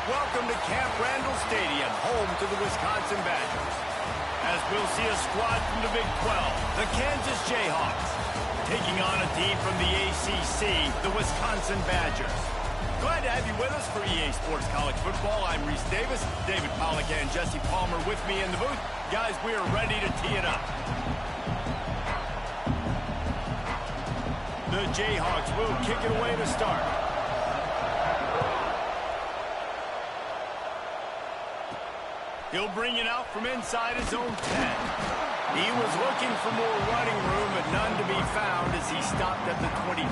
Welcome to Camp Randall Stadium, home to the Wisconsin Badgers. As we'll see a squad from the Big 12, the Kansas Jayhawks, taking on a team from the ACC, the Wisconsin Badgers. Glad to have you with us for EA Sports College Football. I'm Reese Davis, David Pollack and Jesse Palmer with me in the booth. Guys, we are ready to tee it up. The Jayhawks will kick it away to start. He'll bring it out from inside his own 10. He was looking for more running room, but none to be found as he stopped at the 23.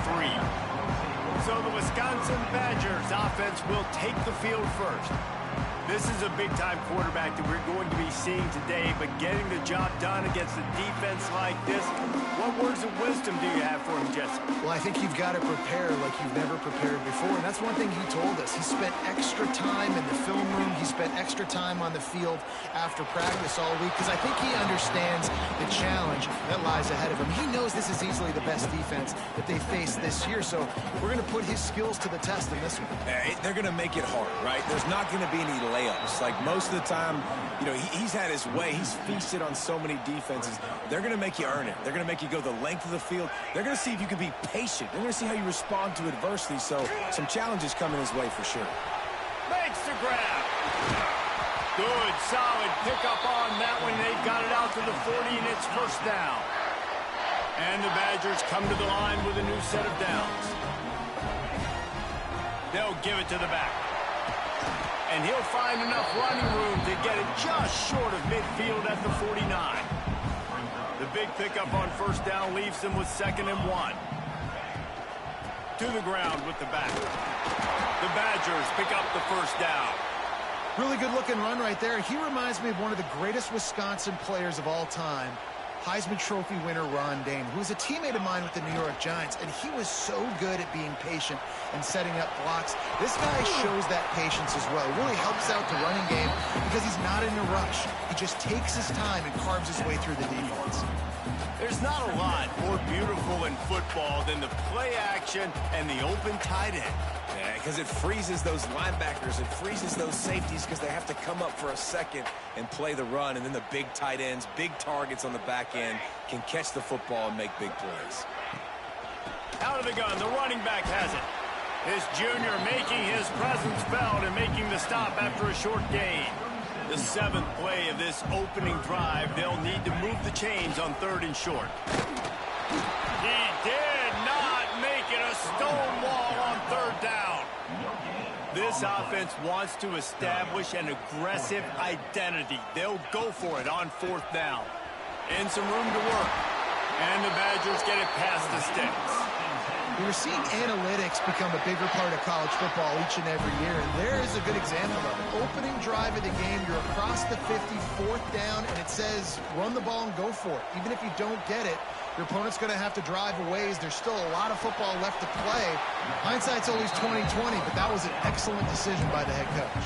So the Wisconsin Badgers offense will take the field first. This is a big-time quarterback that we're going to be seeing today, but getting the job done against a defense like this, what words of wisdom do you have for him, Jesse? Well, I think you've got to prepare like you've never prepared before, and that's one thing he told us. He spent extra time in the film room. He spent extra time on the field after practice all week because I think he understands the challenge that lies ahead of him. He knows this is easily the best defense that they face this year, so we're going to put his skills to the test in this one. They're going to make it hard, right? There's not going to be any layups. Like most of the time, you know, he's had his way. He's feasted on so many defenses. They're going to make you earn it. They're going to make you go the length of the field. They're going to see if you can be patient. They're going to see how you respond to adversity. So some challenges coming his way for sure. Makes the grab. Good, solid pickup on that one. They've got it out to the 40, and it's first down. And the Badgers come to the line with a new set of downs. They'll give it to the back. And he'll find enough running room to get it just short of midfield at the 49. The big pickup on first down leaves them with 2nd and 1. To the ground with the back. The Badgers pick up the first down. Really good-looking run right there. He reminds me of one of the greatest Wisconsin players of all time, Heisman Trophy winner Ron Dayne, who was a teammate of mine with the New York Giants, and he was so good at being patient and setting up blocks. This guy shows that patience as well. It really helps out the running game because he's not in a rush. He just takes his time and carves his way through the defense. There's not a lot more beautiful in football than the play action and the open tight end. Yeah, because it freezes those linebackers. It freezes those safeties because they have to come up for a second and play the run. And then the big tight ends, big targets on the back end can catch the football and make big plays. Out of the gun, the running back has it. This junior making his presence felt and making the stop after a short gain. The 7th play of this opening drive, they'll need to move the chains on 3rd and short. He did not make it a stone wall on 3rd down. This offense wants to establish an aggressive identity. They'll go for it on 4th down. And some room to work. And the Badgers get it past the sticks. We're seeing analytics become a bigger part of college football each and every year, and there is a good example of it. Opening drive of the game, you're across the 50, 4th down, and it says run the ball and go for it. Even if you don't get it, your opponent's going to have to drive a ways. There's still a lot of football left to play. Hindsight's always 20/20, but that was an excellent decision by the head coach.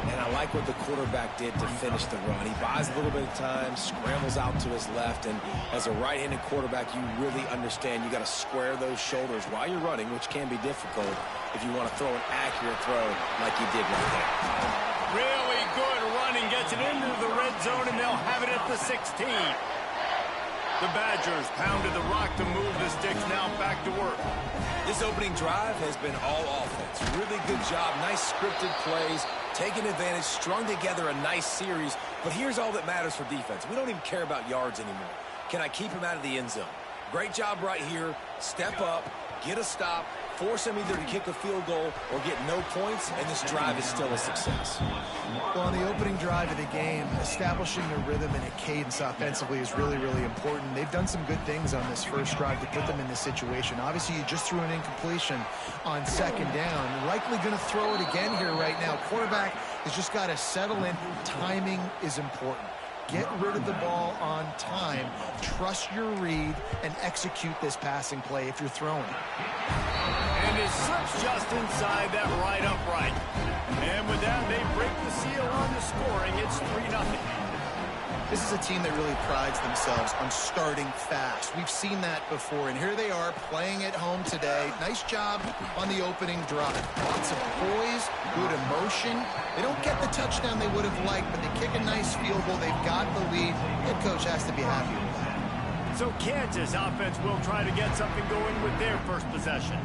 And I like what the quarterback did to finish the run. He buys a little bit of time, scrambles out to his left, and as a right-handed quarterback, you really understand you got to square those shoulders while you're running, which can be difficult if you want to throw an accurate throw like he did right there. Really good running, gets it into the red zone, and they'll have it at the 16. The Badgers pounded the rock to move the sticks, now back to work. This opening drive has been all offense. Really good job, nice scripted plays, taking advantage, strung together a nice series. But here's all that matters for defense. We don't even care about yards anymore. Can I keep him out of the end zone? Great job right here. Step up, get a stop, force him either to kick a field goal or get no points, and this drive is still a success. Well, on the opening drive of the game, establishing a rhythm and a cadence offensively is really, really important. They've done some good things on this first drive to put them in this situation. Obviously, you just threw an incompletion on 2nd down. Likely going to throw it again here right now. Quarterback has just got to settle in. Timing is important. Get rid of the ball on time. Trust your read and execute this passing play if you're throwing it. And it slips just inside that right upright. And with that, they break the seal on the scoring. It's 3-0. This is a team that really prides themselves on starting fast. We've seen that before, and here they are playing at home today. Nice job on the opening drive. Lots of poise, good emotion. They don't get the touchdown they would have liked, but they kick a nice field goal. They've got the lead. Head coach has to be happy with that. So Kansas offense will try to get something going with their first possession.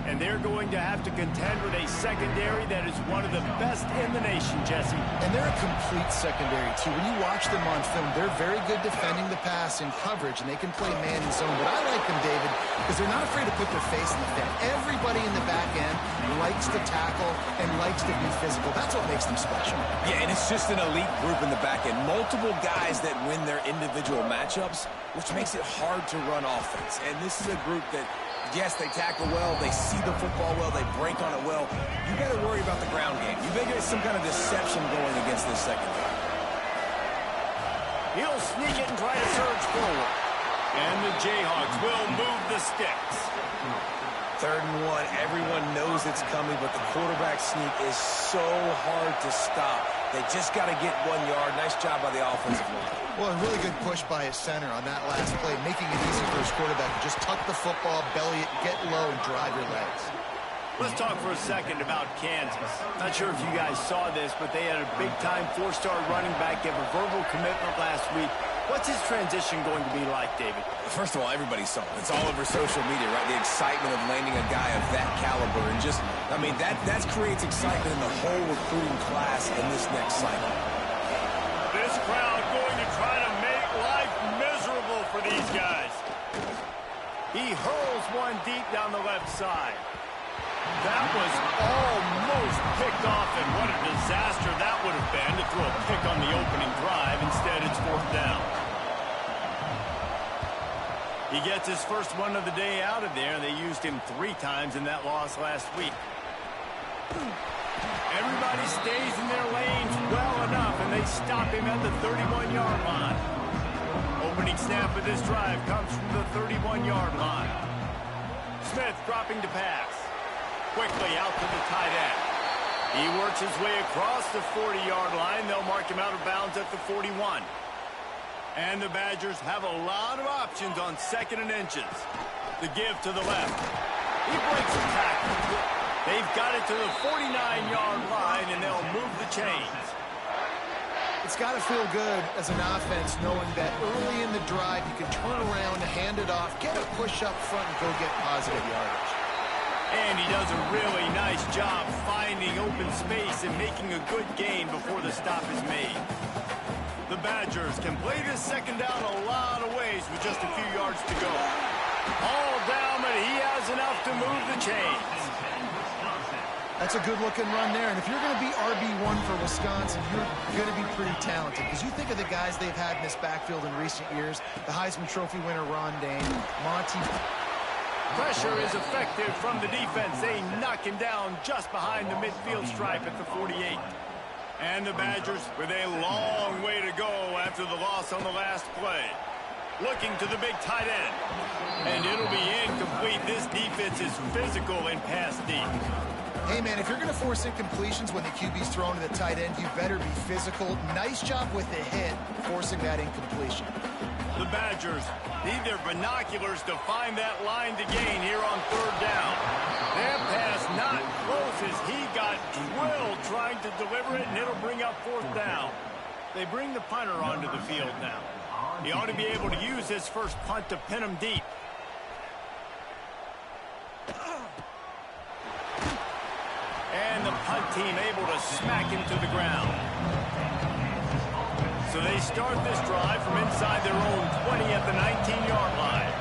And they're going to have to contend with a secondary that is one of the best in the nation, Jesse. And they're a complete secondary, too. When you watch them on film, they're very good defending the pass in coverage, and they can play man and zone. But I like them, David, because they're not afraid to put their face in the fan. Everybody in the back end likes to tackle and likes to be physical. That's what makes them special. Yeah, and it's just an elite group in the back end. Multiple guys that win their individual matchups, which makes it hard to run offense. And this is a group that, yes, they tackle well, they see the football well, they break on it well. You got to worry about the ground game. You better get some kind of deception going against this secondary. He'll sneak it and try to surge forward. And the Jayhawks will move the sticks. 3rd and 1, everyone knows it's coming, but the quarterback sneak is so hard to stop. They just got to get 1 yard. Nice job by the offensive line. Well, a really good push by his center on that last play, making it easy for his quarterback to just tuck the football, belly it, get low, and drive your legs. Let's talk for a second about Kansas. Not sure if you guys saw this, but they had a big-time 4-star running back give a verbal commitment last week. What's his transition going to be like, David? First of all, everybody saw it. It's all over social media, right? The excitement of landing a guy of that caliber. And just, I mean, that creates excitement in the whole recruiting class in this next cycle. This crowd going to try to make life miserable for these guys. He hurls one deep down the left side. That was almost picked off, and what a disaster that would have been to throw a pick on the opening drive. Instead, it's 4th down. He gets his first one of the day out of there. They used him 3 times in that loss last week. Everybody stays in their lanes well enough, and they stop him at the 31-yard line. Opening snap of this drive comes from the 31-yard line. Smith dropping to pass. Quickly out to the tight end. He works his way across the 40-yard line. They'll mark him out of bounds at the 41. And the Badgers have a lot of options on 2nd and inches. The give to the left. He breaks the tackle. They've got it to the 49-yard line, and they'll move the chains. It's got to feel good as an offense knowing that early in the drive you can turn around, hand it off, get a push up front, and go get positive yardage. And he does a really nice job finding open space and making a good gain before the stop is made. The Badgers can play this 2nd down a lot of ways with just a few yards to go. All down, but he has enough to move the chains. That's a good-looking run there. And if you're going to be RB1 for Wisconsin, you're going to be pretty talented. Because you think of the guys they've had in this backfield in recent years, the Heisman Trophy winner Ron Dane, Monty. Pressure is effective from the defense. They knock him down just behind the midfield stripe at the 48. And the Badgers with a long way to go after the loss on the last play. Looking to the big tight end. And it'll be incomplete. This defense is physical and pass deep. Hey, man, if you're going to force incompletions when the QB's thrown to the tight end, you better be physical. Nice job with the hit, forcing that incompletion. The Badgers need their binoculars to find that line to gain here on 3rd down. That pass not close as he got drilled trying to deliver it, and it'll bring up 4th down. They bring the punter onto the field now. He ought to be able to use his first punt to pin him deep. And the punt team able to smack him to the ground. So they start this drive from inside their own 20 at the 19-yard line.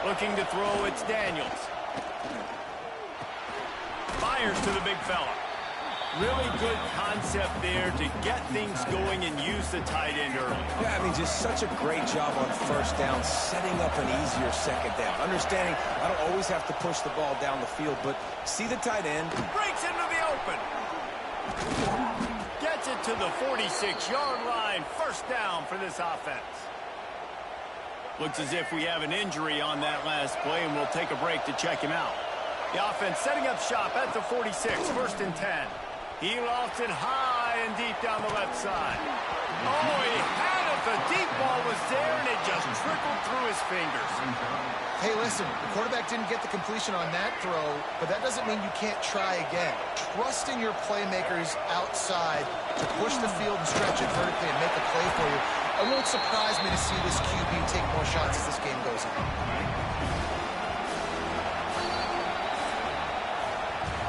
Looking to throw, it's Daniels. Fires to the big fella. Really good concept there to get things going and use the tight end early. Yeah, I mean, just such a great job on 1st down, setting up an easier 2nd down. Understanding I don't always have to push the ball down the field, but see the tight end. Breaks into the open. Gets it to the 46-yard line. 1st down for this offense. Looks as if we have an injury on that last play, and we'll take a break to check him out. The offense setting up shop at the 46, 1st and 10. He lofts it high, high and deep down the left side. Oh, he had it. The deep ball was there, and it just trickled through his fingers. Hey, listen, the quarterback didn't get the completion on that throw, but that doesn't mean you can't try again. Trust in your playmakers outside to push the field and stretch it vertically and make a play for you. It won't surprise me to see this QB take more shots as this game goes on.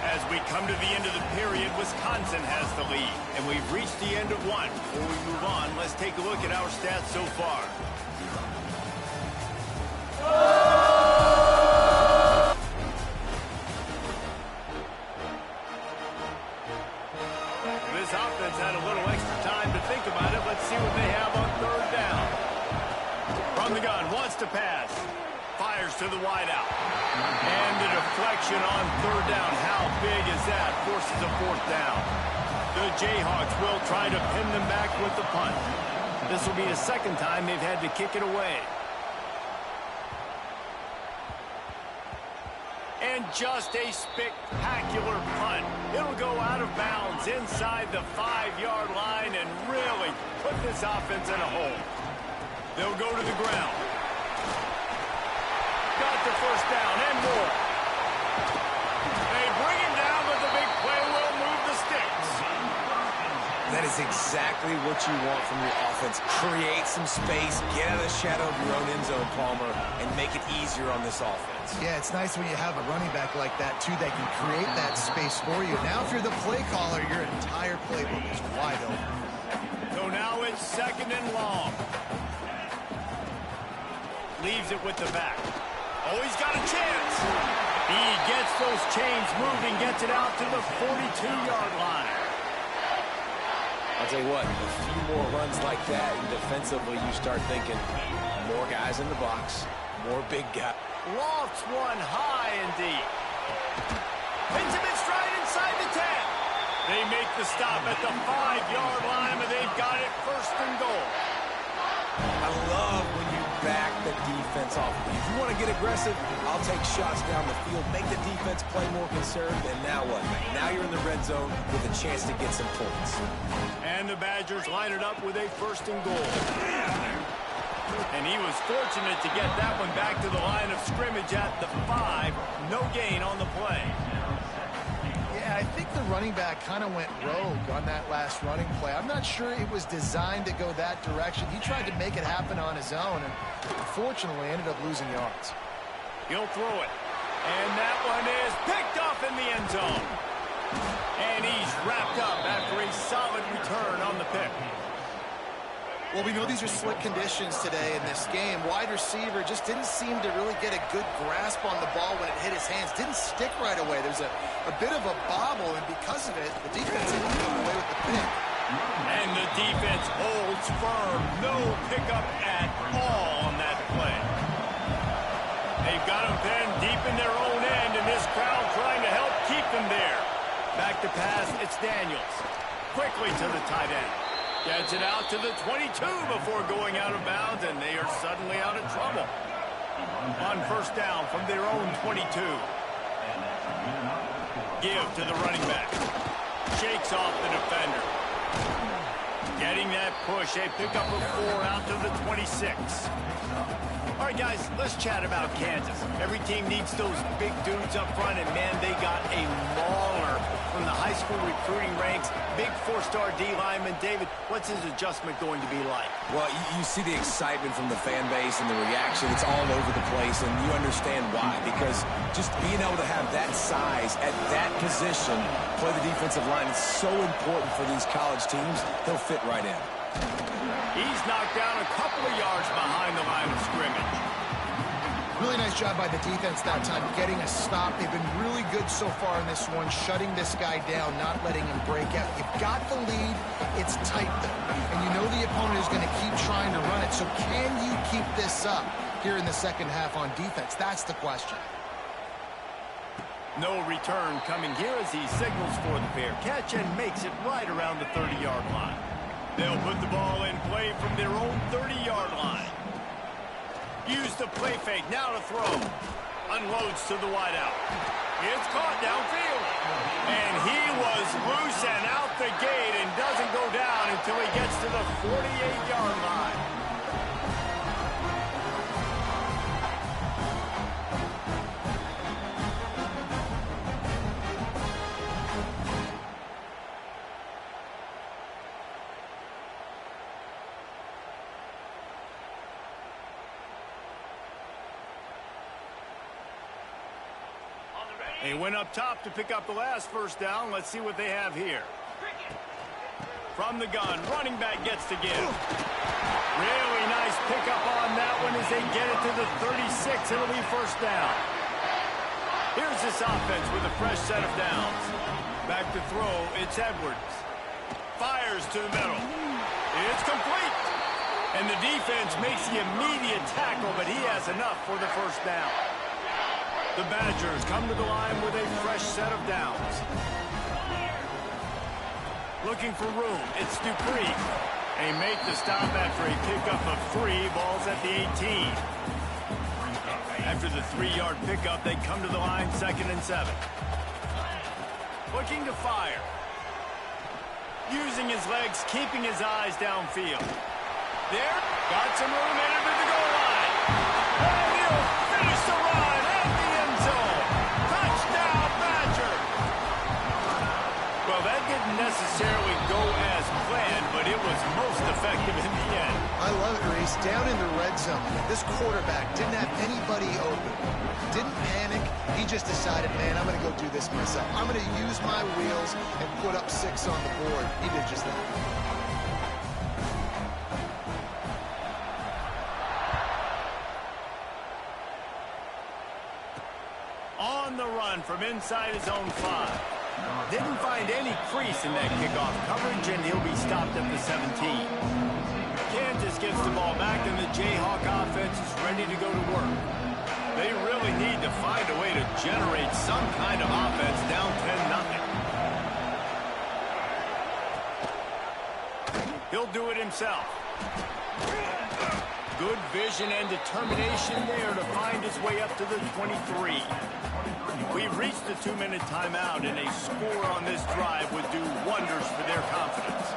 As we come to the end of the period, Wisconsin has the lead, and we've reached the end of one. Before we move on, let's take a look at our stats so far. This offense had a little extra time to think about it. Let's see what they have on third down. From the gun, wants to pass. Fires to the wideout. And the deflection on third down. How big is that? Forces a fourth down. The Jayhawks will try to pin them back with the punt. This will be the second time they've had to kick it away. And just a spectacular punt. It'll go out of bounds inside the 5-yard line and really put this offense in a hole. They'll go to the ground. Got the first down and more. They bring him down, but the big play will move the sticks. That is exactly what you want from your offense. Create some space, get out of the shadow of your own end zone, Palmer, and make it easier on this offense. Yeah, it's nice when you have a running back like that, too, that can create that space for you. Now, if you're the play caller, your entire playbook is wide open. So now it's second and long. Leaves it with the back. Oh, he's got a chance. He gets those chains moving, gets it out to the 42-yard line. I'll tell you what, a few more runs like that, and defensively you start thinking more guys in the box, more big guys. Lofts one high and deep. Hits him in stride inside the 10. They make the stop at the 5-yard line, and they've got it first and goal. I love when you back the defense off. If you want to get aggressive, I'll take shots down the field, make the defense play more conservative, and now what? Now you're in the red zone with a chance to get some points. And the Badgers line it up with a first and goal. And he was fortunate to get that one back to the line of scrimmage at the 5. No gain on the play. Yeah, I think the running back kind of went rogue on that last running play. I'm not sure it was designed to go that direction. He tried to make it happen on his own, and unfortunately ended up losing yards. He'll throw it. And that one is picked off in the end zone. And he's wrapped up after a solid return on the pick. Well, we know these are slick conditions today in this game. Wide receiver just didn't seem to really get a good grasp on the ball when it hit his hands. Didn't stick right away. There's a bit of a bobble, and because of it, the defense didn't come away with the pick. And the defense holds firm. No pickup at all on that play. They've got him pinned deep in their own end, and this crowd trying to help keep them there. Back to pass, it's Daniels. Quickly to the tight end. Gets it out to the 22 before going out of bounds, and they are suddenly out of trouble. On first down from their own 22. Give to the running back. Shakes off the defender. Getting that push, a pickup of 4 out to the 26. All right, guys, let's chat about Kansas. Every team needs those big dudes up front, and, man, they got a mauler from the high school recruiting ranks. Big 4-star D lineman. David, what's his adjustment going to be like? Well, you see the excitement from the fan base and the reaction. It's all over the place, and you understand why. Because just being able to have that size at that position, play the defensive line, is so important for these college teams. He'll fit right in. He's knocked down a couple of yards behind the line of scrimmage. Really nice job by the defense that time, getting a stop. They've been really good so far in this one, shutting this guy down, not letting him break out. You've got the lead. It's tight, though. And you know the opponent is going to keep trying to run it. So can you keep this up here in the second half on defense? That's the question. No return coming here as he signals for the fair catch and makes it right around the 30-yard line. They'll put the ball in play from their own 30-yard line. Use the play fake, now to throw. Unloads to the wideout. It's caught downfield. And he was loose and out the gate and doesn't go down until he gets to the 48-yard line. They went up top to pick up the last first down. Let's see what they have here. From the gun, running back gets to give. Really nice pickup on that one as they get it to the 36. It'll be first down. Here's this offense with a fresh set of downs. Back to throw, it's Edwards. Fires to the middle. It's complete. And the defense makes the immediate tackle, but he has enough for the first down. The Badgers come to the line with a fresh set of downs. Looking for room, it's Dupree. They make the stop after a pickup of 3, balls at the 18. After the 3-yard pickup, they come to the line 2nd and 7. Looking to fire. Using his legs, keeping his eyes downfield. There, got some room in under the goal line. And he'll finish the run at the end zone. Touchdown, Badger. Well, that didn't necessarily go as planned, but it was most effective in the end. I love it, Reese. Down in the red zone, this quarterback didn't have anybody open. Didn't panic. He just decided, man, I'm going to go do this myself. I'm going to use my wheels and put up 6 on the board. He did just that. On the run from inside his own 5. Didn't find any crease in that kickoff coverage, and he'll be stopped at the 17. Kansas gets the ball back, and the Jayhawk offense is ready to go to work. They really need to find a way to generate some kind of offense down 10-0. He'll do it himself. Good vision and determination there to find his way up to the 23. We've reached the 2-minute timeout, and a score on this drive would do wonders for their confidence.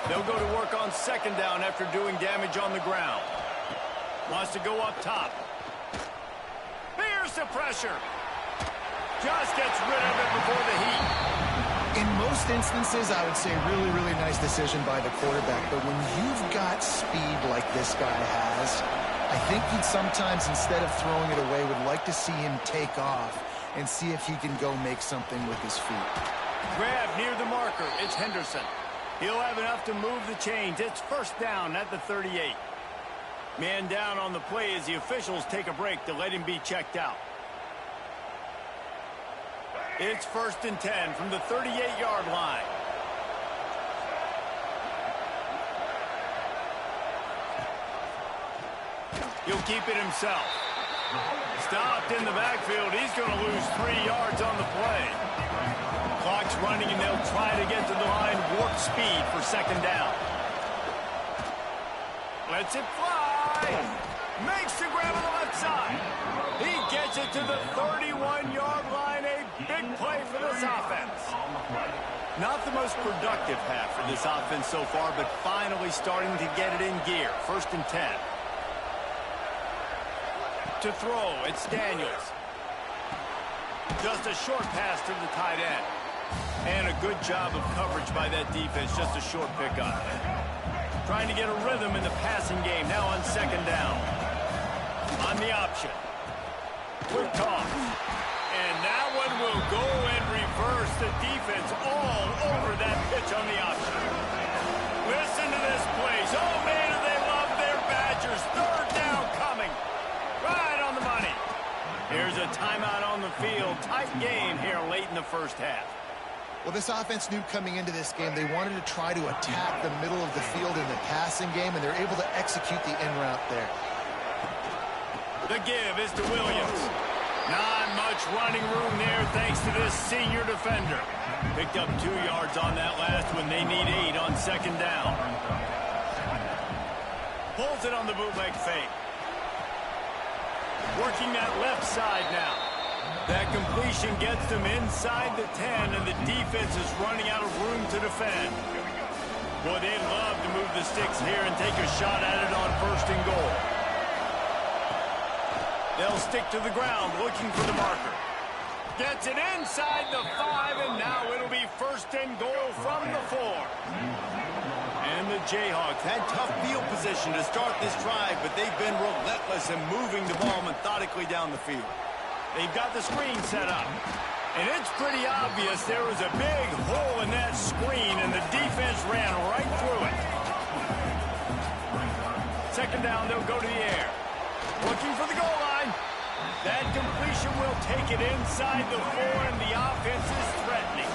They'll go to work on 2nd down after doing damage on the ground. Wants to go up top. Here's the pressure. Just gets rid of it before the heat. In most instances, I would say really, really nice decision by the quarterback. But when you've got speed like this guy has, I think he'd sometimes, instead of throwing it away, would like to see him take off and see if he can go make something with his feet. Grab near the marker. It's Henderson. He'll have enough to move the chains. It's first down at the 38. Man down on the play as the officials take a break to let him be checked out. It's 1st and 10 from the 38-yard line. He'll keep it himself. Stopped in the backfield. He's going to lose 3 yards on the play. Clock's running, and they'll try to get to the line warp speed for 2nd down. Lets it fly. Makes the grab on the left side. He gets it to the 31-yard line. A big play for this offense. Not the most productive half for this offense so far, but finally starting to get it in gear. 1st and 10. To throw, it's Daniels. Just a short pass to the tight end. And a good job of coverage by that defense. Just a short pickup. Trying to get a rhythm in the passing game. Now on 2nd down. On the option. Quick toss. And that one will go and reverse the defense all over that pitch on the option. Listen to this place. Oh, man, do they love their Badgers. 3rd down coming. Right on the money. Here's a timeout on the field. Tight game here late in the first half. Well, this offense knew coming into this game they wanted to try to attack the middle of the field in the passing game, and they're able to execute the in route there. The give is to Williams. Not much running room there thanks to this senior defender. Picked up 2 yards on that last one. They need 8 on 2nd down. Pulls it on the bootleg fake. Working that left side now. That completion gets them inside the 10, and the defense is running out of room to defend. Boy, they'd love to move the sticks here and take a shot at it on 1st and goal. They'll stick to the ground looking for the marker. Gets it inside the 5, and now it'll be 1st and goal from the 4. And the Jayhawks had tough field position to start this drive, but they've been relentless in moving the ball methodically down the field. They've got the screen set up. And it's pretty obvious there was a big hole in that screen, and the defense ran right through it. 2nd down, they'll go to the air. Looking for the goal line. That completion will take it inside the 4, and the offense is threatening.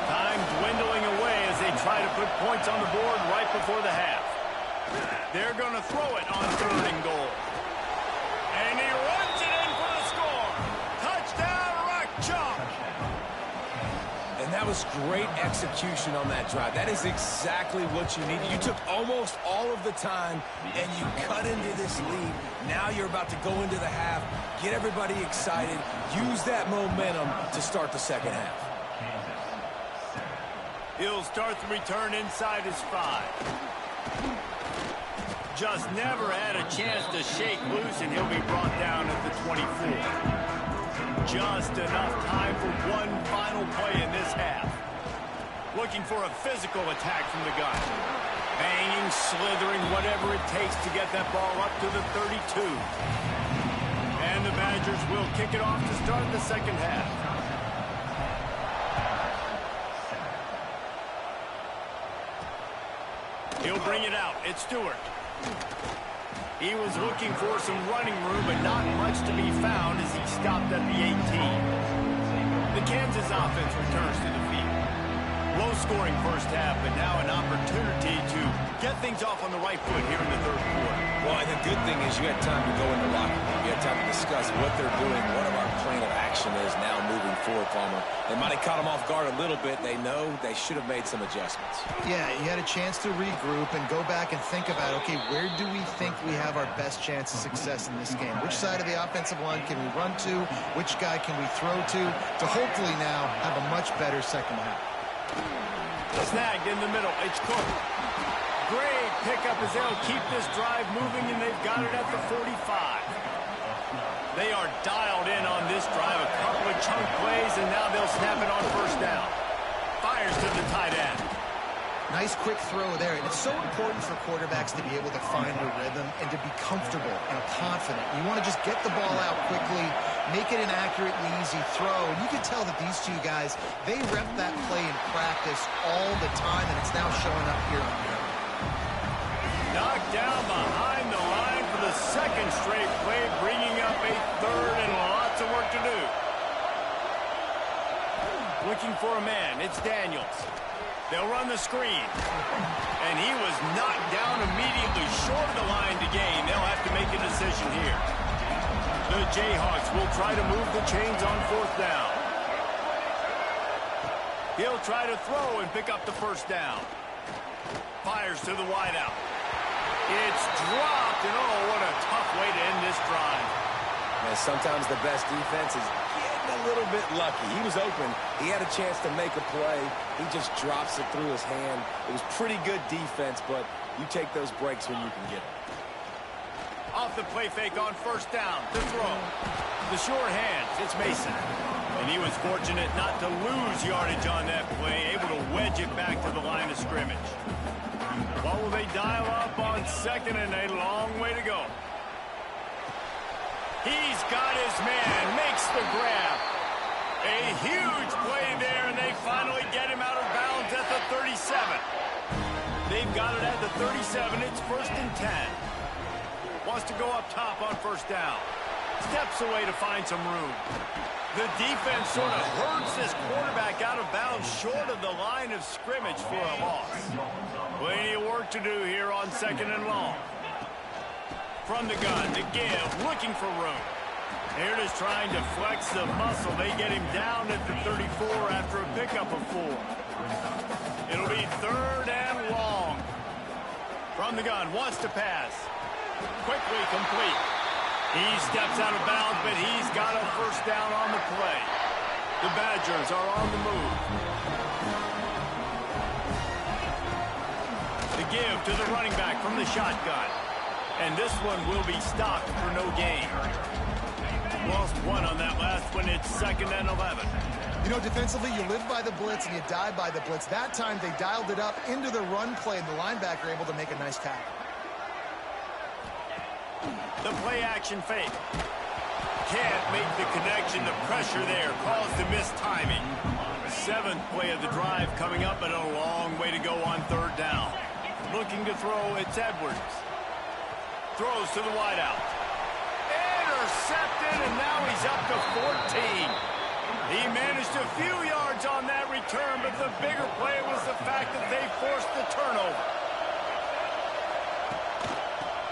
Time dwindling away as they try to put points on the board right before the half. They're going to throw it on 3rd and goal. And he runs it in for the score. Touchdown, Rock Chalk. And that was great execution on that drive. That is exactly what you needed. You took almost all of the time, and you cut into this lead. Now you're about to go into the half, get everybody excited, use that momentum to start the 2nd half. He'll start the return inside his 5. Just never had a chance to shake loose, and he'll be brought down at the 24. Just enough time for one final play in this half. Looking for a physical attack from the gun. Banging, slithering, whatever it takes to get that ball up to the 32. And the Badgers will kick it off to start the 2nd half. He'll bring it out. It's Stewart. He was looking for some running room, but not much to be found as he stopped at the 18. The Kansas offense returns to the field. Low-scoring 1st half, but now an opportunity to get things off on the right foot here in the 3rd quarter. Well, and the good thing is you had time to go in the locker room. You had time to discuss what they're doing, what our plan of action is now moving forward, Palmer. They might have caught them off guard a little bit. They know they should have made some adjustments. Yeah, you had a chance to regroup and go back and think about, okay, where do we think we have our best chance of success in this game? Which side of the offensive line can we run to? Which guy can we throw to hopefully now have a much better 2nd half? Snagged in the middle. It's Cook. Great pickup as they'll keep this drive moving, and they've got it at the 45. They are dialed in on this drive. A couple of chunk plays, and now they'll snap it on 1st down. Fires to the tight end. Nice quick throw there. And it's so important for quarterbacks to be able to find their rhythm and to be comfortable and confident. You want to just get the ball out quickly, make it an accurate and easy throw. And you can tell that these two guys, they rep that play in practice all the time, and it's now showing up here on film. Knocked down behind the line for the 2nd straight play, bringing up a 3rd and lots of work to do. Looking for a man. It's Daniels. They'll run the screen. And he was knocked down immediately short of the line to gain. They'll have to make a decision here. The Jayhawks will try to move the chains on 4th down. He'll try to throw and pick up the 1st down. Fires to the wideout. It's dropped, and oh, what a tough way to end this drive. And sometimes the best defense is getting a little bit lucky. He was open. He had a chance to make a play. He just drops it through his hand. It was pretty good defense, but you take those breaks when you can get them. Off the play fake on 1st down. The throw. The short hands. It's Mason. And he was fortunate not to lose yardage on that play, able to wedge it back to the line of scrimmage. What will they dial up on 2nd and a long way to go? He's got his man, makes the grab. A huge play there, and they finally get him out of bounds at the 37. They've got it at the 37. It's 1st and 10. Wants to go up top on 1st down. Steps away to find some room. The defense sort of hurts this quarterback out of bounds short of the line of scrimmage for a loss. Plenty of work to do here on 2nd and long. From the gun to give, looking for room. They're just trying to flex the muscle. They get him down at the 34 after a pickup of 4. It'll be 3rd and long. From the gun, wants to pass. Quickly complete. He steps out of bounds, but he's got a first down on the play. The Badgers are on the move. The give to the running back from the shotgun. And this one will be stopped for no gain. Lost one on that last one. It's 2nd and 11. You know, defensively, you live by the blitz and you die by the blitz. That time, they dialed it up into the run play, and the linebacker able to make a nice tackle. The play-action fake. Can't make the connection. The pressure there caused the missed timing. 7th play of the drive coming up, but a long way to go on 3rd down. Looking to throw, it's Edwards. Throws to the wideout. Intercepted, and now he's up to 14. He managed a few yards on that return, but the bigger play was the fact that they forced the turnover.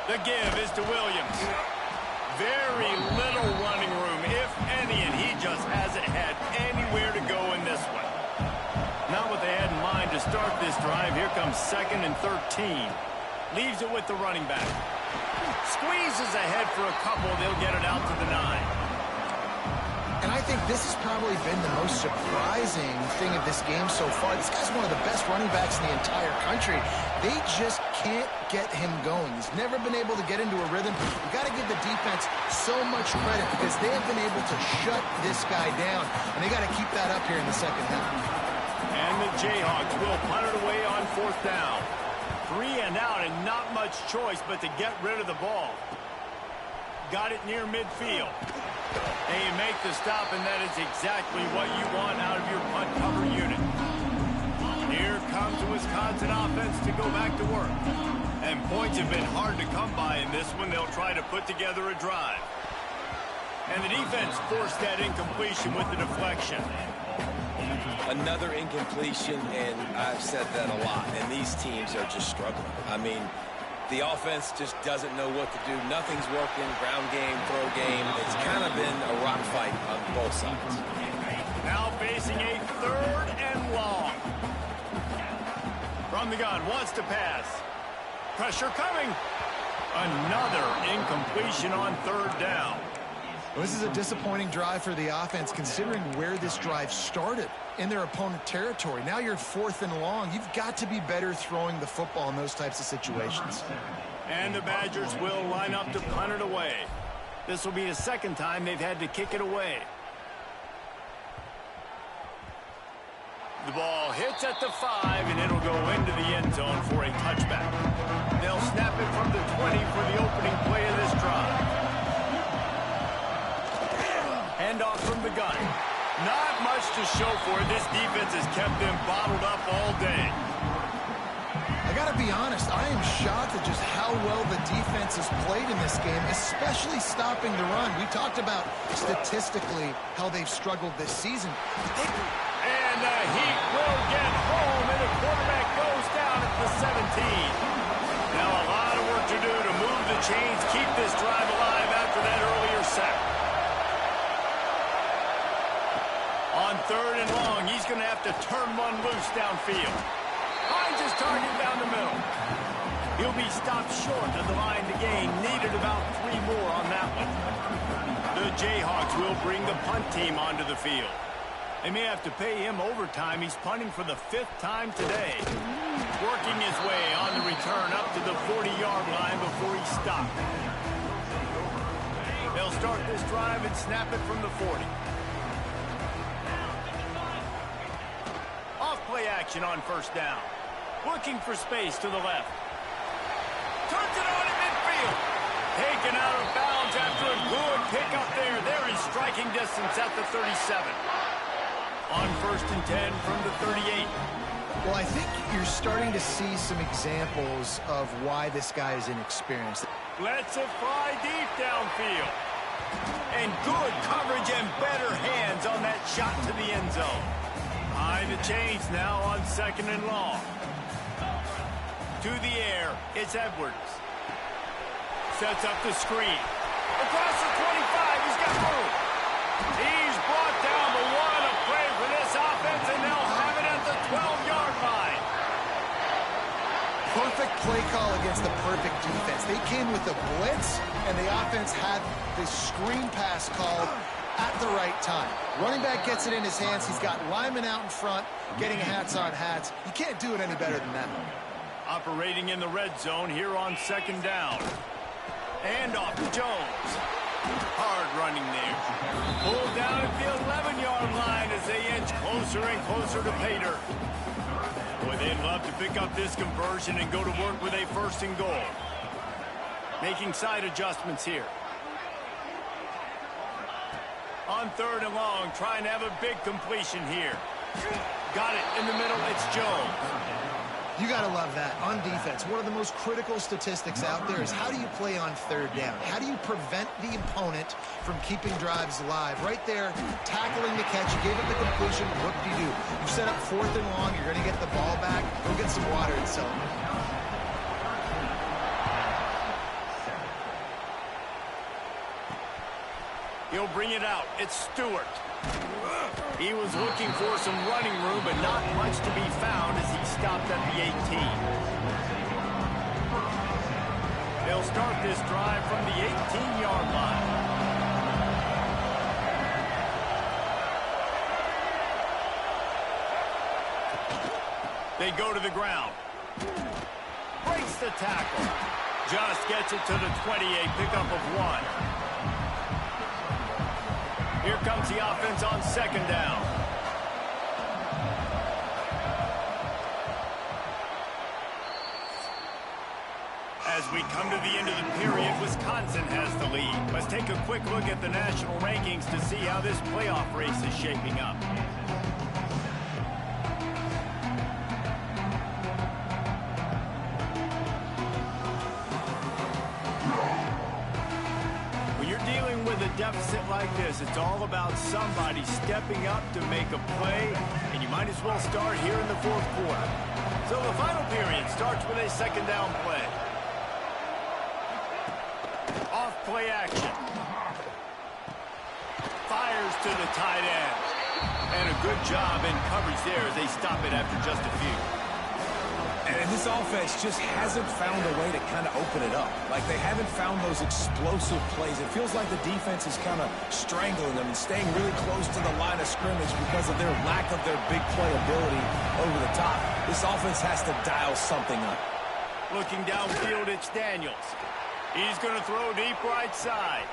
The give is to Williams. Very little running room, if any, and he just hasn't had anywhere to go in this one. Not what they had in mind to start this drive. Here comes 2nd and 13. Leaves it with the running back. Squeezes ahead for a couple. They'll get it out to the 9. And I think this has probably been the most surprising thing of this game so far. This guy's one of the best running backs in the entire country. They just can't get him going. He's never been able to get into a rhythm. You got to give the defense so much credit because they have been able to shut this guy down, and they got to keep that up here in the second half. And the Jayhawks will punt it away on 4th down. 3 and out, and not much choice but to get rid of the ball. Got it near midfield. And you make the stop, and that is exactly what you want out of your punt cover unit. Here comes the Wisconsin offense to go back to work. And points have been hard to come by in this one. They'll try to put together a drive. And the defense forced that incompletion with the deflection. Another incompletion, and I've said that a lot, and these teams are just struggling. I mean, the offense just doesn't know what to do. Nothing's working. Ground game, throw game. It's kind of been a rock fight on both sides. Now facing a 3rd and long. From the gun, wants to pass. Pressure coming. Another incompletion on 3rd down. Well, this is a disappointing drive for the offense considering where this drive started in their opponent territory. Now you're 4th and long. You've got to be better throwing the football in those types of situations. And the Badgers will line up to punt it away. This will be the 2nd time they've had to kick it away. The ball hits at the 5, and it'll go into the end zone for a touchback. They'll snap it from the 20 for the opening play of this drive. Handoff from the gun. Not much to show for it. This defense has kept them bottled up all day. I got to be honest, I am shocked at just how well the defense has played in this game, especially stopping the run. We talked about statistically how they've struggled this season. And the Heat will get home, and the quarterback goes down at the 17. Now a lot of work to do to move the chains, keep this drive alive after that earlier sack. On 3rd and long, he's going to have to turn one loose downfield. Finds his target down the middle. He'll be stopped short of the line to gain. Needed about 3 more on that one. The Jayhawks will bring the punt team onto the field. They may have to pay him overtime. He's punting for the 5th time today. Working his way on the return up to the 40-yard line before he's stopped. They'll start this drive and snap it from the 40. Off-play action on 1st down. Looking for space to the left. Turns it on in midfield. Taken out of bounds after a good pickup there. They're in striking distance at the 37. On 1st and 10 from the 38. Well, I think you're starting to see some examples of why this guy is inexperienced. Lets it fly deep downfield. And good coverage and better hands on that shot to the end zone. High the chains now on 2nd and long. To the air, it's Edwards. Sets up the screen. Across the 25, he's got room. He's brought down, but what a play for this offense, and they'll have it at the 12-yard line. Perfect perfect play call against the perfect defense. They came with a blitz, and the offense had this screen pass called at the right time. Running back gets it in his hands. He's got linemen out in front, getting hats on hats. You can't do it any better than that. Operating in the red zone here on second down. And off to Jones. Hard running there. Pulled down at the 11-yard line as they inch closer and closer to Pater. Boy, they'd love to pick up this conversion and go to work with a first and goal. Making side adjustments here. On third and long, trying to have a big completion here. Got it in the middle. It's Jones. You got to love that. On defense, one of the most critical statistics out there is how do you play on third down? How do you prevent the opponent from keeping drives alive? Right there, tackling the catch. You gave up the completion. What do? You set up fourth and long. You're going to get the ball back. Go get some water and celebrate. He'll bring it out. It's Stewart. He was looking for some running room, but not much to be found as he stopped at the 18. They'll start this drive from the 18-yard line. They go to the ground. Breaks the tackle. Just gets it to the 28, pickup of 1. Here comes the offense on second down. As we come to the end of the period, Wisconsin has the lead. Let's take a quick look at the national rankings to see how this playoff race is shaping up. Deficit like this, it's all about somebody stepping up to make a play, and you might as well start here in the fourth quarter. So the final period starts with a second down play. Off play action. Fires to the tight end. And a good job in coverage there as they stop it after just a few. And this offense just hasn't found a way to kind of open it up. Like, they haven't found those explosive plays. It feels like the defense is kind of strangling them and staying really close to the line of scrimmage because of their lack of their big play ability over the top. This offense has to dial something up. Looking downfield, it's Daniels. He's going to throw deep right side.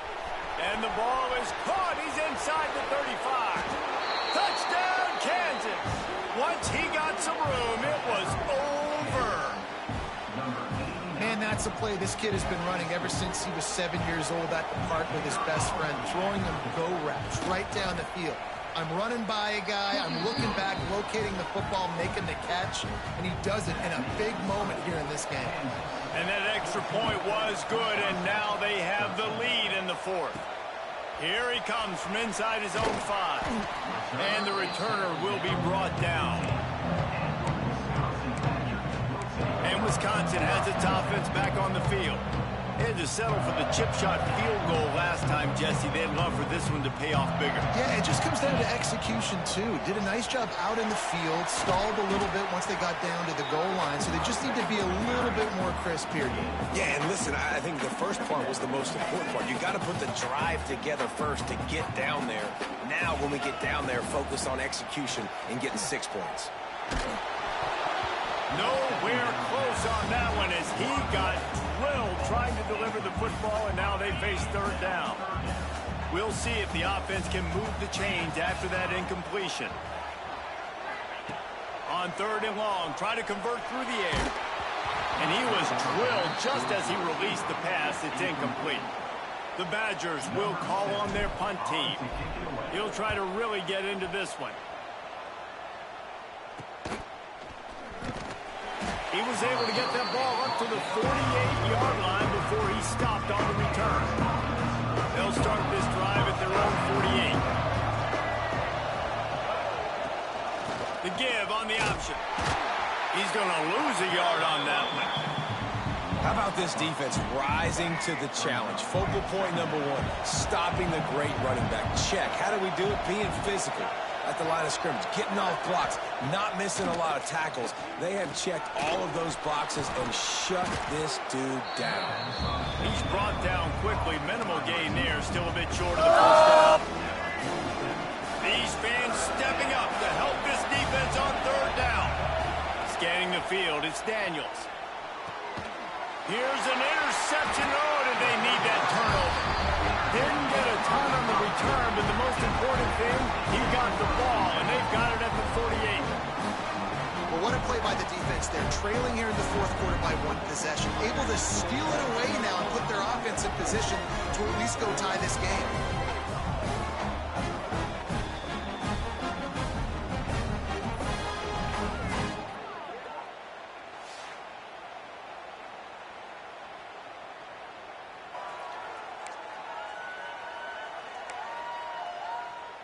And the ball is caught. He's inside the 35. Touchdown, Kansas. Once he got some room, it was over. Man, that's a play this kid has been running ever since he was 7 years old at the park with his best friend, throwing them go routes right down the field. I'm running by a guy, I'm looking back, locating the football, making the catch, and he does it in a big moment here in this game. And that extra point was good, and now they have the lead in the fourth. Here he comes from inside his own 5. And the returner will be brought down. And Wisconsin has its offense back on the field. They had to settle for the chip shot field goal last time, Jesse. They'd love for this one to pay off bigger. Yeah, it just comes down to execution, too. Did a nice job out in the field, stalled a little bit once they got down to the goal line, so they just need to be a little bit more crisp here. Yeah, and listen, I think the first part was the most important part. You got to put the drive together first to get down there. Now, when we get down there, focus on execution and getting 6 points. Nowhere close on that one as he got drilled trying to deliver the football, and now they face third down. We'll see if the offense can move the chains after that incompletion. On third and long, try to convert through the air. And he was drilled just as he released the pass. It's incomplete. The Badgers will call on their punt team. He'll try to really get into this one. He was able to get that ball up to the 48-yard line before he stopped on the return. They'll start this drive at their own 48. The give on the option. He's going to lose a yard on that one. How about this defense rising to the challenge? Focal point number 1, stopping the great running back. Check. How do we do it? Being physical. at the line of scrimmage, getting off blocks, not missing a lot of tackles. They have checked all of those boxes and shut this dude down. He's brought down quickly. Minimal gain there. Still a bit short of the first down. These fans stepping up to help this defense on third down. Scanning the field, it's Daniels. Here's an interception. Oh, did they need that turnover? Didn't get a ton on the return, but the most important thing, he got the ball, and they've got it at the 48. Well, what a play by the defense. They're trailing here in the fourth quarter by one possession, able to steal it away now and put their offense in position to at least go tie this game.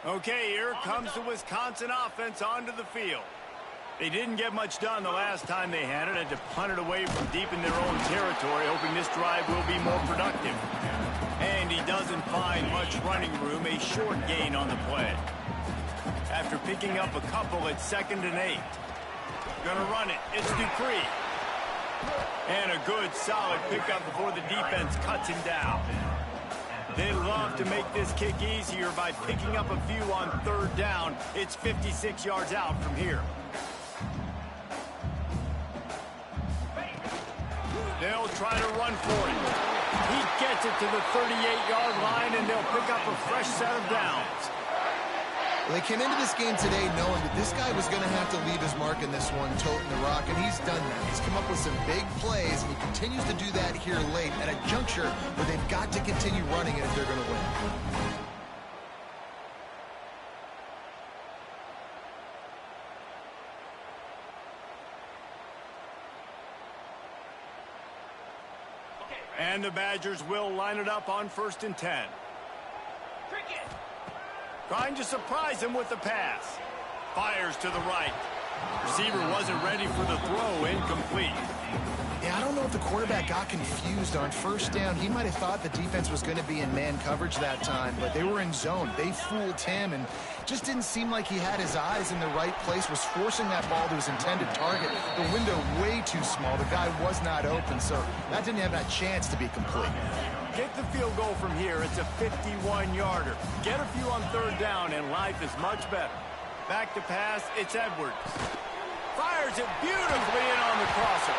Okay, here comes the Wisconsin offense onto the field. They didn't get much done the last time they had it. Had to punt it away from deep in their own territory, hoping this drive will be more productive. And he doesn't find much running room, a short gain on the play. After picking up a couple at 2nd and 8. Gonna run it. It's Dupree. And a good, solid pickup before the defense cuts him down. They love to make this kick easier by picking up a few on third down. It's 56 yards out from here. They'll try to run for it. He gets it to the 38-yard line, and they'll pick up a fresh set of downs. Well, they came into this game today knowing that this guy was going to have to leave his mark in this one, toting the rock, and he's done that. He's come up with some big plays, and he continues to do that here late at a juncture where they've got to continue running it if they're going to win. And the Badgers will line it up on 1st and 10. Trying to surprise him with the pass. Fires to the right. Receiver wasn't ready for the throw. Incomplete. Yeah, I don't know if the quarterback got confused on 1st down. He might have thought the defense was going to be in man coverage that time, but they were in zone. They fooled him and just didn't seem like he had his eyes in the right place, was forcing that ball to his intended target. The window way too small. The guy was not open, so that didn't have that chance to be complete. Get the field goal from here. It's a 51-yarder. Get a few on third down, and life is much better. Back to pass, it's Edwards. Fires it beautifully in on the crosser.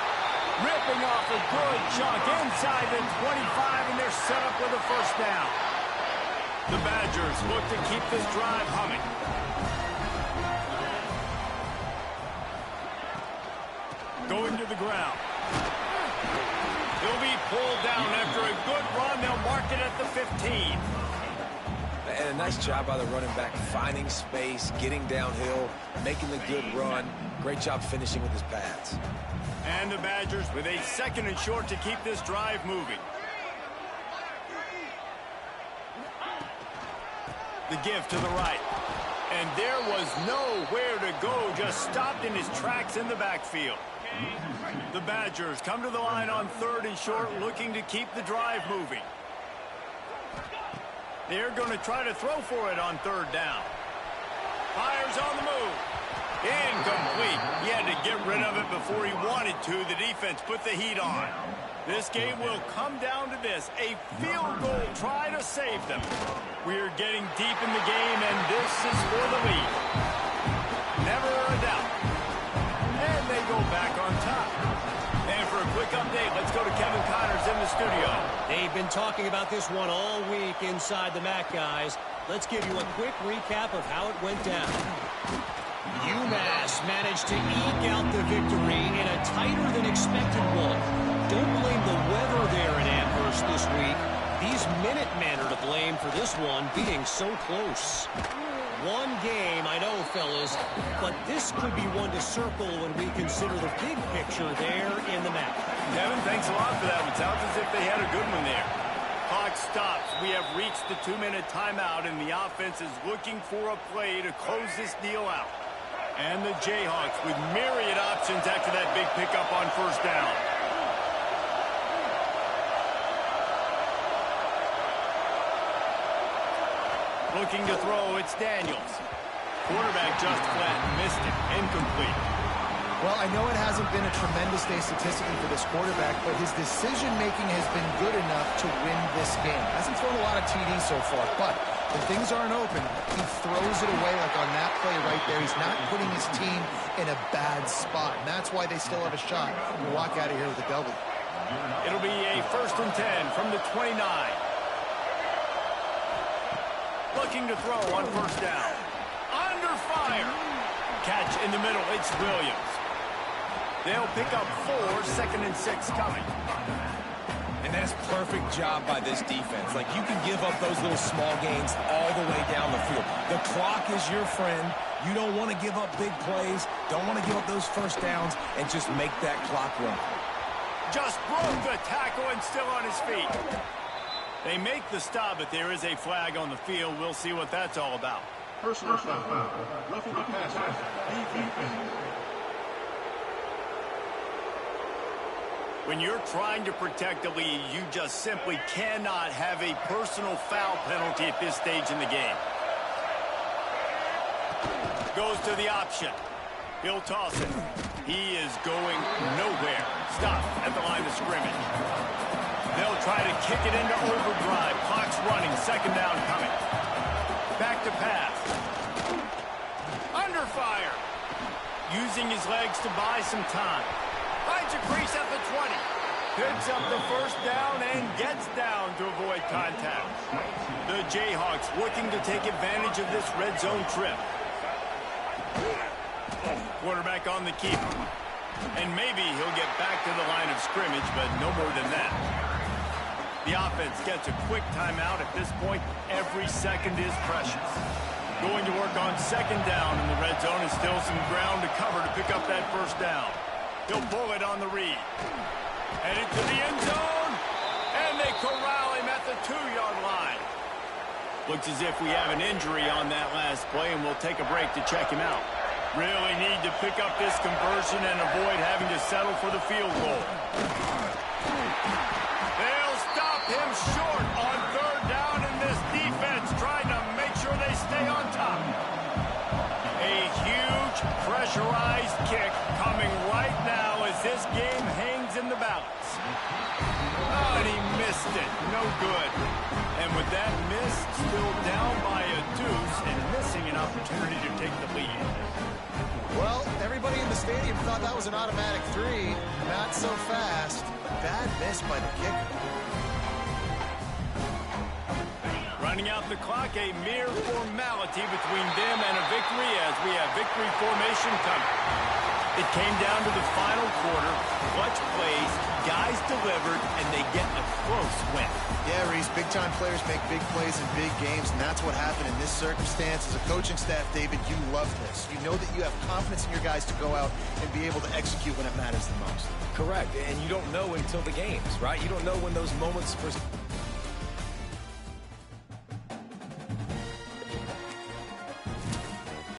Ripping off a good chunk inside the 25, and they're set up with a first down. The Badgers look to keep this drive humming. Going to the ground. He'll be pulled down after a good run. They'll mark it at the 15. And a nice job by the running back, finding space, getting downhill, making the good run. Great job finishing with his pads. And the Badgers with a 2nd and short to keep this drive moving. The give to the right. And there was nowhere to go, just stopped in his tracks in the backfield. The Badgers come to the line on 3rd and short, looking to keep the drive moving. They're going to try to throw for it on 3rd down. Fires on the move. Incomplete. He had to get rid of it before he wanted to. The defense put the heat on. This game will come down to this. A field goal try to save them. We're getting deep in the game, and this is for the lead. Never a doubt. And they go back on top. And for a quick update, let's go to Kevin Connors in the studio. They've been talking about this one all week inside the MAC, guys. Let's give you a quick recap of how it went down. UMass managed to eke out the victory in a tighter-than-expected one. Don't blame the weather there in Amherst this week. These Minutemen are to blame for this one being so close. One game, I know, fellas, but this could be one to circle when we consider the big picture there in the MAC. Kevin, thanks a lot for that. It sounds as if they had a good one there. Clock stops. We have reached the 2-minute timeout, and the offense is looking for a play to close this deal out. And the Jayhawks with myriad options after that big pickup on 1st down. Looking to throw, it's Daniels. Quarterback just flat missed it. Incomplete. Well, I know it hasn't been a tremendous day statistically for this quarterback, but his decision-making has been good enough to win this game. Hasn't thrown a lot of TDs so far, but when things aren't open, he throws it away like on that play right there. He's not putting his team in a bad spot, and that's why they still have a shot to walk out of here with a W. It'll be a 1st and 10 from the 29. Looking to throw on 1st down. Under fire. Catch in the middle. It's Williams. They'll pick up 4, 2nd and 6 coming. And that's perfect job by this defense. Like, you can give up those little small gains all the way down the field. The clock is your friend. You don't want to give up big plays. Don't want to give up those 1st downs and just make that clock run. Just broke the tackle and still on his feet. They make the stop, but there is a flag on the field. We'll see what that's all about. Personal foul. Roughing the passer. Defense. When you're trying to protect the lead, you just simply cannot have a personal foul penalty at this stage in the game. Goes to the option. He'll toss it. He is going nowhere. Stop at the line of scrimmage. They'll try to kick it into overdrive. Clock's running. 2nd down coming. Back to pass. Under fire. Using his legs to buy some time. Finds a crease at the 20. Picks up the 1st down and gets down to avoid contact. The Jayhawks looking to take advantage of this red zone trip. Quarterback on the keeper. And maybe he'll get back to the line of scrimmage, but no more than that. The offense gets a quick timeout. At this point, every second is precious. Going to work on 2nd down in the red zone, and still some ground to cover to pick up that 1st down. He'll pull it on the read. Headed to the end zone, and they corral him at the 2-yard line. Looks as if we have an injury on that last play, and we'll take a break to check him out. Really need to pick up this conversion and avoid having to settle for the field goal. They'll stop him short on 3rd down, and this defense trying to make sure they stay on top. A huge pressurized kick coming right now as this game hangs in the balance. Oh, and he missed it. No good. And with that miss, still down by a deuce and missing an opportunity to take the lead. Well, everybody in the stadium thought that was an automatic 3. Not so fast. Bad miss by the kicker. Running out the clock, a mere formality between them and a victory as we have victory formation coming. It came down to the final quarter. Clutch plays, guys delivered, and they get a close win. Yeah, Reese, big-time players make big plays in big games, and that's what happened in this circumstance. As a coaching staff, David, you love this. You know that you have confidence in your guys to go out and be able to execute when it matters the most. Correct, and you don't know until the games, right? You don't know when those moments